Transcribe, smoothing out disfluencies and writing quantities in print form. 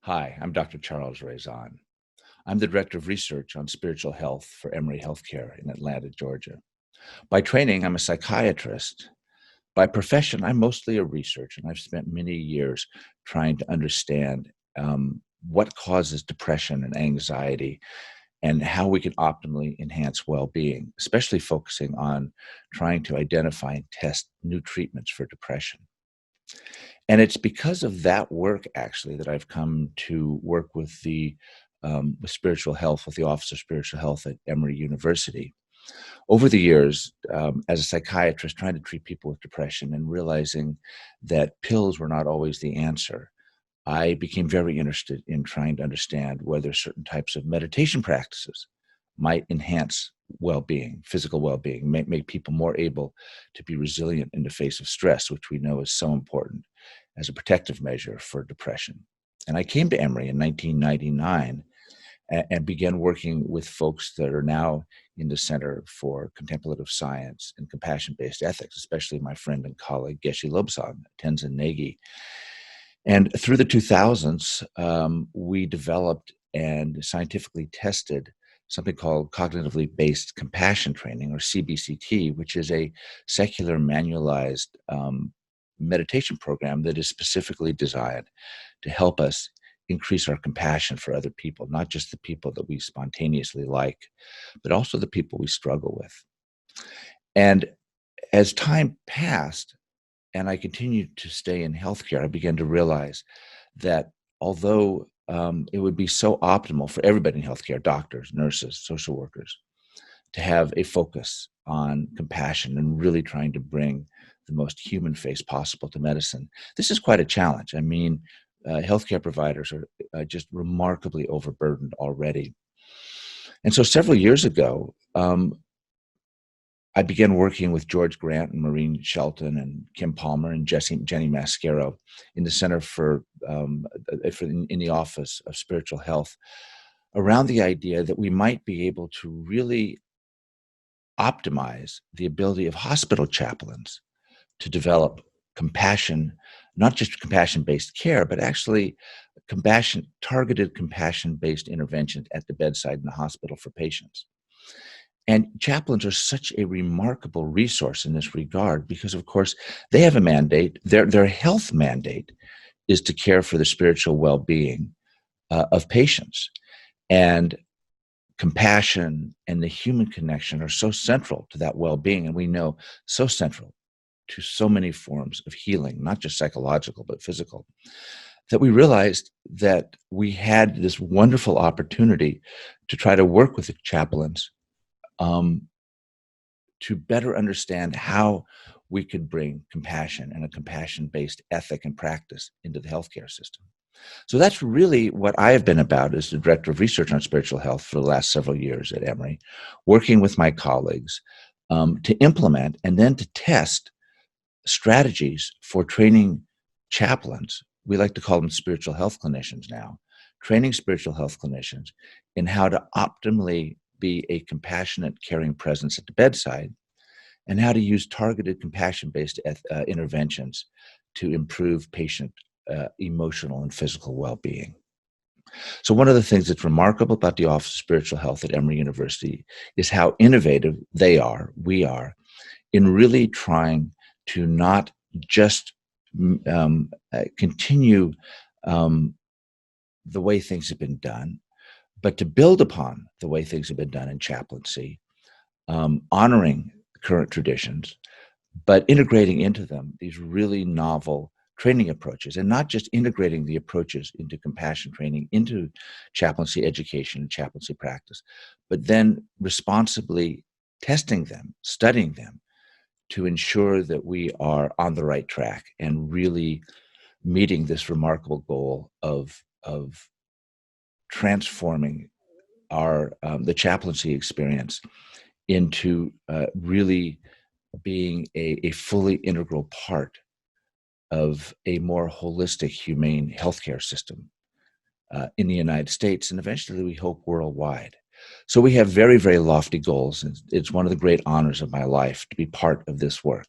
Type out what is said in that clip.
Hi, I'm Dr. Charles Raison. I'm the Director of Research on Spiritual Health for Emory Healthcare in Atlanta, Georgia. By training, I'm a psychiatrist. By profession, I'm mostly a researcher, and I've spent many years trying to understand what causes depression and anxiety and how we can optimally enhance well-being, especially focusing on trying to identify and test new treatments for depression. And it's because of that work, actually, that I've come to work with with spiritual health, with the Office of Spiritual Health at Emory University. Over the years, as a psychiatrist, trying to treat people with depression and realizing that pills were not always the answer, I became very interested in trying to understand whether certain types of meditation practices might enhance well-being, physical well-being, make people more able to be resilient in the face of stress, which we know is so important as a protective measure for depression. And I came to Emory in 1999 and began working with folks that are now in the Center for Contemplative Science and Compassion-Based Ethics, especially my friend and colleague Geshe Lobsang, Tenzin Nagy. And through the 2000s, we developed and scientifically tested something called cognitively based compassion training, or CBCT, which is a secular manualized meditation program that is specifically designed to help us increase our compassion for other people, not just the people that we spontaneously like, but also the people we struggle with. And as time passed, and I continued to stay in healthcare, I began to realize that although it would be so optimal for everybody in healthcare, doctors, nurses, social workers, to have a focus on compassion and really trying to bring the most human face possible to medicine, this is quite a challenge. I mean, healthcare providers are just remarkably overburdened already. And so several years ago, I began working with George Grant and Maureen Shelton and Kim Palmer and Jenny Mascaro in the Center in the Office of Spiritual Health around the idea that we might be able to really optimize the ability of hospital chaplains to develop compassion, not just compassion-based care, but actually targeted compassion-based interventions at the bedside in the hospital for patients. And chaplains are such a remarkable resource in this regard because, of course, they have a mandate. Their health mandate is to care for the spiritual well-being of patients. And compassion and the human connection are so central to that well-being, and we know so central to so many forms of healing, not just psychological, but physical, that we realized that we had this wonderful opportunity to try to work with the chaplains to better understand how we could bring compassion and a compassion-based ethic and practice into the healthcare system. So that's really what I have been about as the Director of Research on Spiritual Health for the last several years at Emory, working with my colleagues to implement and then to test strategies for training chaplains. We like to call them spiritual health clinicians now, training spiritual health clinicians in how to optimally be a compassionate, caring presence at the bedside, and how to use targeted compassion-based interventions to improve patient emotional and physical well-being. So one of the things that's remarkable about the Office of Spiritual Health at Emory University is how innovative we are, in really trying to not just continue the way things have been done, but to build upon the way things have been done in chaplaincy, honoring current traditions, but integrating into them these really novel training approaches, and not just integrating the approaches into compassion training, into chaplaincy education and chaplaincy practice, but then responsibly testing them, studying them to ensure that we are on the right track and really meeting this remarkable goal of transforming the chaplaincy experience into really being a fully integral part of a more holistic, humane healthcare system in the United States, and eventually, we hope, worldwide. So we have very, very lofty goals, and it's one of the great honors of my life to be part of this work.